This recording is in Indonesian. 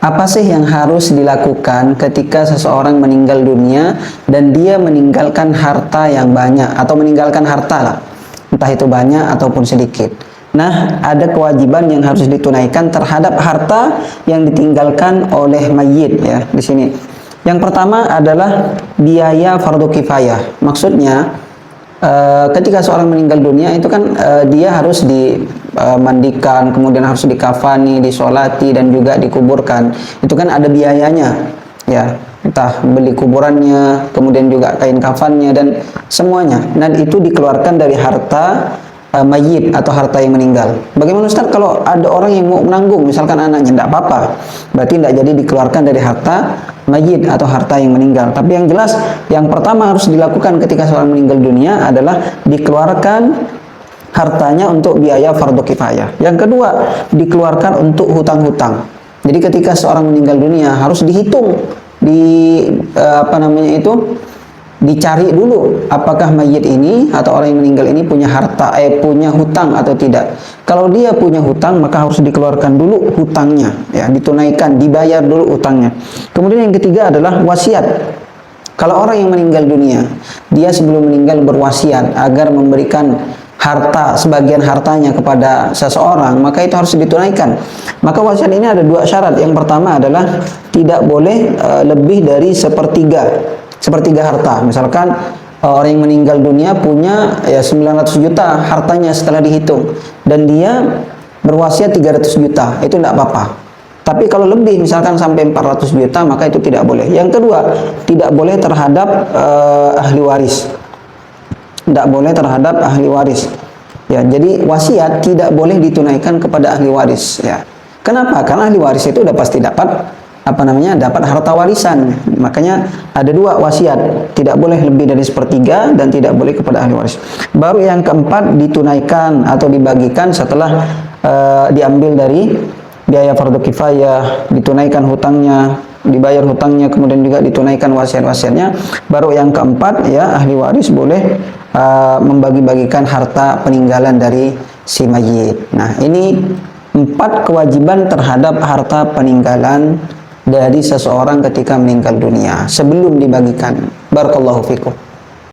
Apa sih yang harus dilakukan ketika seseorang meninggal dunia dan dia meninggalkan harta yang banyak atau meninggalkan harta lah, entah itu banyak ataupun sedikit. Nah, ada kewajiban yang harus ditunaikan terhadap harta yang ditinggalkan oleh mayit ya di sini. Yang pertama adalah biaya fardu kifayah. Maksudnya ketika seorang meninggal dunia itu kan dia harus dimandikan, kemudian harus dikafani, disolati dan juga dikuburkan. Itu kan ada biayanya, ya, entah beli kuburannya, kemudian juga kain kafannya dan semuanya. Dan itu dikeluarkan dari harta mayit atau harta yang meninggal. Bagaimana Ustaz kalau ada orang yang mau menanggung, misalkan anaknya, tidak apa-apa, berarti tidak jadi dikeluarkan dari harta mayit atau harta yang meninggal. Tapi yang jelas, yang pertama harus dilakukan ketika seorang meninggal dunia adalah dikeluarkan hartanya untuk biaya fardu kifayah. Yang kedua, dikeluarkan untuk hutang-hutang. Jadi ketika seorang meninggal dunia harus dihitung, dicari dulu apakah mayit ini atau orang yang meninggal ini punya harta, punya hutang atau tidak. Kalau dia punya hutang, maka harus dikeluarkan dulu hutangnya, ya, ditunaikan, dibayar dulu hutangnya. Kemudian yang ketiga adalah wasiat. Kalau orang yang meninggal dunia, dia sebelum meninggal berwasiat agar memberikan harta, sebagian hartanya kepada seseorang, maka itu harus ditunaikan. Maka wasiat ini ada dua syarat. Yang pertama adalah tidak boleh lebih dari sepertiga harta. Misalkan orang yang meninggal dunia punya ya 900 juta hartanya setelah dihitung dan dia berwasiat 300 juta, itu tidak apa-apa. Tapi kalau lebih, misalkan sampai 400 juta, maka itu tidak boleh. Yang kedua, tidak boleh terhadap ahli waris. Tidak boleh terhadap ahli waris. Ya, jadi wasiat tidak boleh ditunaikan kepada ahli waris, ya. Kenapa? Karena ahli waris itu udah pasti dapat dapat harta warisan. Makanya ada dua wasiat, tidak boleh lebih dari sepertiga dan tidak boleh kepada ahli waris. Baru yang keempat ditunaikan atau dibagikan setelah diambil dari biaya fardu kifayah, ditunaikan hutangnya, dibayar hutangnya, kemudian juga ditunaikan wasiat-wasiatnya. Baru yang keempat, ya, ahli waris boleh membagi-bagikan harta peninggalan dari si mayit. Nah, ini 4 kewajiban terhadap harta peninggalan dari seseorang ketika meninggal dunia sebelum dibagikan. Barakallahu fikum.